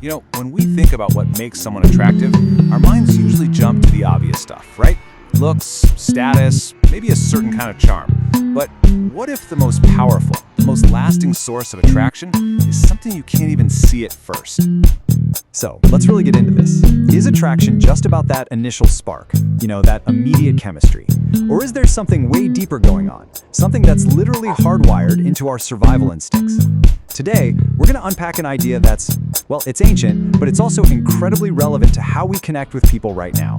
When we think about what makes someone attractive, our minds usually jump to the obvious stuff, right? Looks, status, maybe a certain kind of charm. But what if the most powerful, the most lasting source of attraction is something you can't even see at first? So, let's really get into this. Is attraction just about that initial spark? That immediate chemistry? Or is there something way deeper going on? Something that's literally hardwired into our survival instincts? Today, we're going to unpack an idea that's, it's ancient, but it's also incredibly relevant to how we connect with people right now.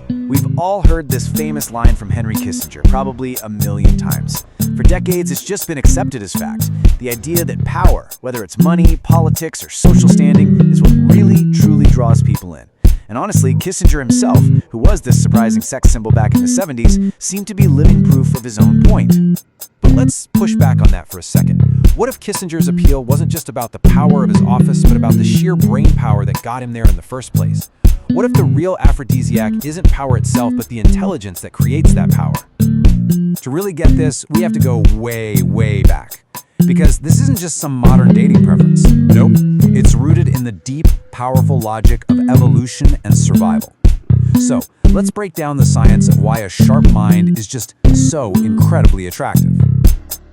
We've all heard this famous line from Henry Kissinger, probably a million times. For decades, it's just been accepted as fact. The idea that power, whether it's money, politics, or social standing, is what really, truly draws people in. And honestly, Kissinger himself, who was this surprising sex symbol back in the 70s, seemed to be living proof of his own point. But let's push back on that for a second. What if Kissinger's appeal wasn't just about the power of his office, but about the sheer brain power that got him there in the first place? What if the real aphrodisiac isn't power itself, but the intelligence that creates that power? To really get this, we have to go way, way back. Because this isn't just some modern dating preference. Nope. It's rooted in the deep, powerful logic of evolution and survival. So, let's break down the science of why a sharp mind is just so incredibly attractive.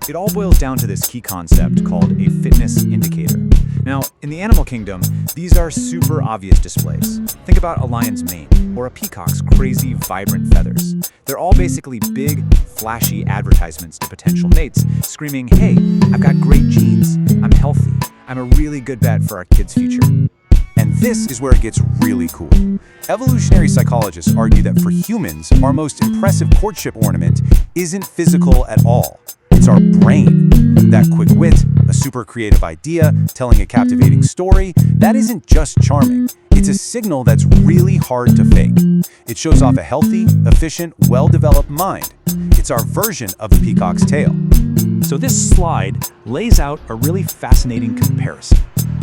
It all boils down to this key concept called a fitness indicator. Now, in the animal kingdom, these are super obvious displays. Think about a lion's mane or a peacock's crazy, vibrant feathers. They're all basically big, flashy advertisements to potential mates, screaming, "Hey, I've got great genes, I'm healthy, I'm a really good bet for our kid's future." And this is where it gets really cool. Evolutionary psychologists argue that for humans, our most impressive courtship ornament isn't physical at all. It's our brain. That quick wit, a super creative idea, telling a captivating story, that isn't just charming. It's a signal that's really hard to fake. It shows off a healthy, efficient, well-developed mind. It's our version of the peacock's tail. So this slide lays out a really fascinating comparison.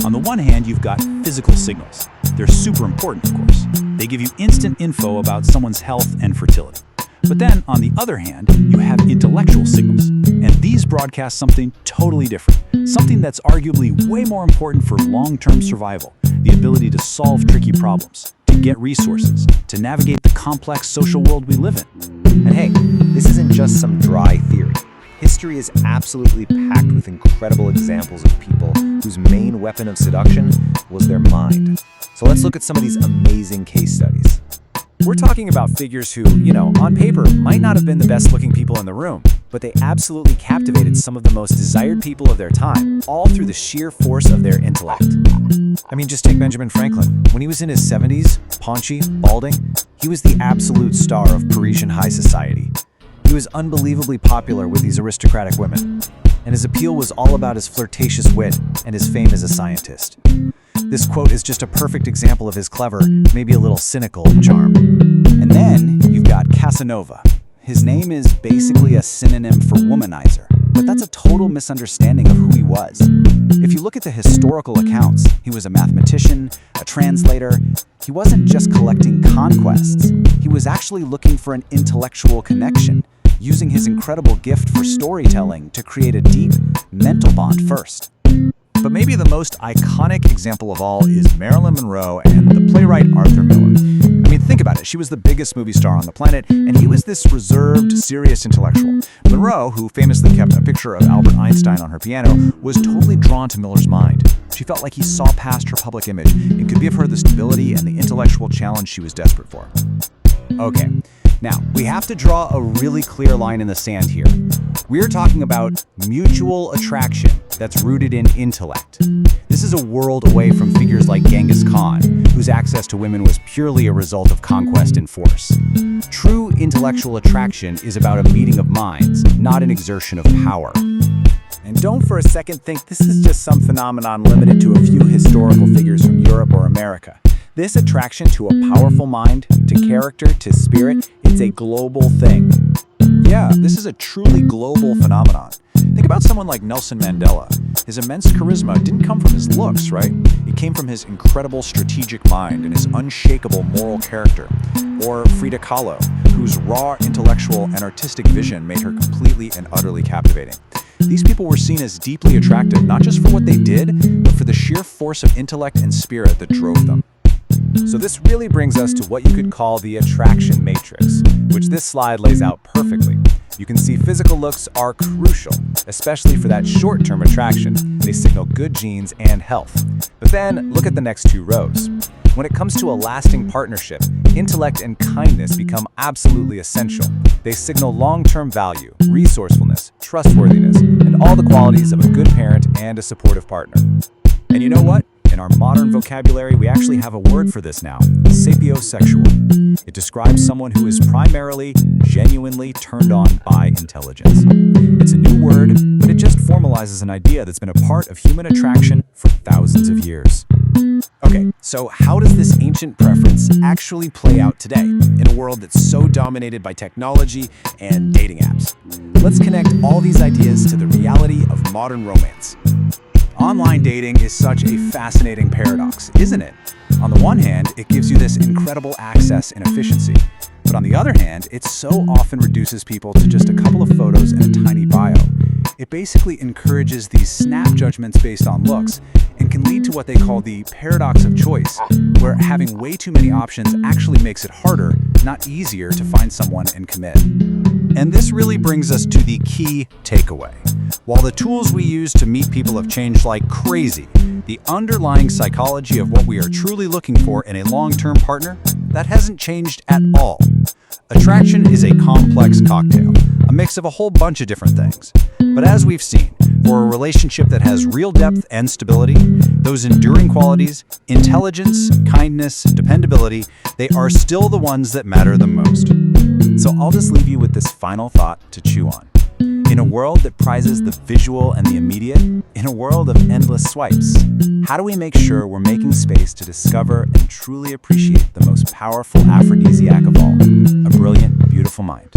On the one hand, you've got physical signals. They're super important, of course. They give you instant info about someone's health and fertility. But then, on the other hand, you have intellectual signals. And these broadcast something totally different. Something that's arguably way more important for long-term survival. The ability to solve tricky problems, to get resources, to navigate the complex social world we live in. And hey, this isn't just some dry theory. History is absolutely packed with incredible examples of people whose main weapon of seduction was their mind. So let's look at some of these amazing case studies. We're talking about figures who, on paper, might not have been the best-looking people in the room, but they absolutely captivated some of the most desired people of their time, all through the sheer force of their intellect. I mean, just take Benjamin Franklin. When he was in his 70s, paunchy, balding, he was the absolute star of Parisian high society. He was unbelievably popular with these aristocratic women, and his appeal was all about his flirtatious wit and his fame as a scientist. This quote is just a perfect example of his clever, maybe a little cynical charm. And then you've got Casanova. His name is basically a synonym for womanizer, but that's a total misunderstanding of who he was. If you look at the historical accounts, he was a mathematician, a translator. He wasn't just collecting conquests. He was actually looking for an intellectual connection, using his incredible gift for storytelling to create a deep mental bond first. But maybe the most iconic example of all is Marilyn Monroe and the playwright Arthur Miller. I mean, think about it. She was the biggest movie star on the planet, and he was this reserved, serious intellectual. Monroe, who famously kept a picture of Albert Einstein on her piano, was totally drawn to Miller's mind. She felt like he saw past her public image and could give her the stability and the intellectual challenge she was desperate for. Okay, now, we have to draw a really clear line in the sand here. We're talking about mutual attraction that's rooted in intellect. This is a world away from figures like Genghis Khan, whose access to women was purely a result of conquest and force. True intellectual attraction is about a meeting of minds, not an exertion of power. And don't for a second think this is just some phenomenon limited to a few historical figures from Europe or America. This attraction to a powerful mind, to character, to spirit, it's a global thing. Yeah, this is a truly global phenomenon. Think about someone like Nelson Mandela. His immense charisma didn't come from his looks, right? It came from his incredible strategic mind and his unshakable moral character. Or Frida Kahlo, whose raw intellectual and artistic vision made her completely and utterly captivating. These people were seen as deeply attractive, not just for what they did, but for the sheer force of intellect and spirit that drove them. So this really brings us to what you could call the attraction matrix, which this slide lays out perfectly. You can see physical looks are crucial, especially for that short-term attraction. They signal good genes and health. But then, look at the next two rows. When it comes to a lasting partnership, intellect and kindness become absolutely essential. They signal long-term value, resourcefulness, trustworthiness, and all the qualities of a good parent and a supportive partner. And you know what? In our modern vocabulary, we actually have a word for this now, sapiosexual. It describes someone who is primarily, genuinely turned on by intelligence. It's a new word, but it just formalizes an idea that's been a part of human attraction for thousands of years. Okay, so how does this ancient preference actually play out today, in a world that's so dominated by technology and dating apps? Let's connect all these ideas to the reality of modern romance. Online dating is such a fascinating paradox, isn't it? On the one hand, it gives you this incredible access and efficiency. But on the other hand, it so often reduces people to just a couple of photos and a tiny bio. It basically encourages these snap judgments based on looks and can lead to what they call the paradox of choice, where having way too many options actually makes it harder, not easier, to find someone and commit. And this really brings us to the key takeaway. While the tools we use to meet people have changed like crazy, the underlying psychology of what we are truly looking for in a long-term partner, that hasn't changed at all. Attraction is a complex cocktail, a mix of a whole bunch of different things. But as we've seen, for a relationship that has real depth and stability, those enduring qualities, intelligence, kindness, dependability, they are still the ones that matter the most. So I'll just leave you with this final thought to chew on. In a world that prizes the visual and the immediate, in a world of endless swipes, how do we make sure we're making space to discover and truly appreciate the most powerful aphrodisiac of all, a brilliant, beautiful mind?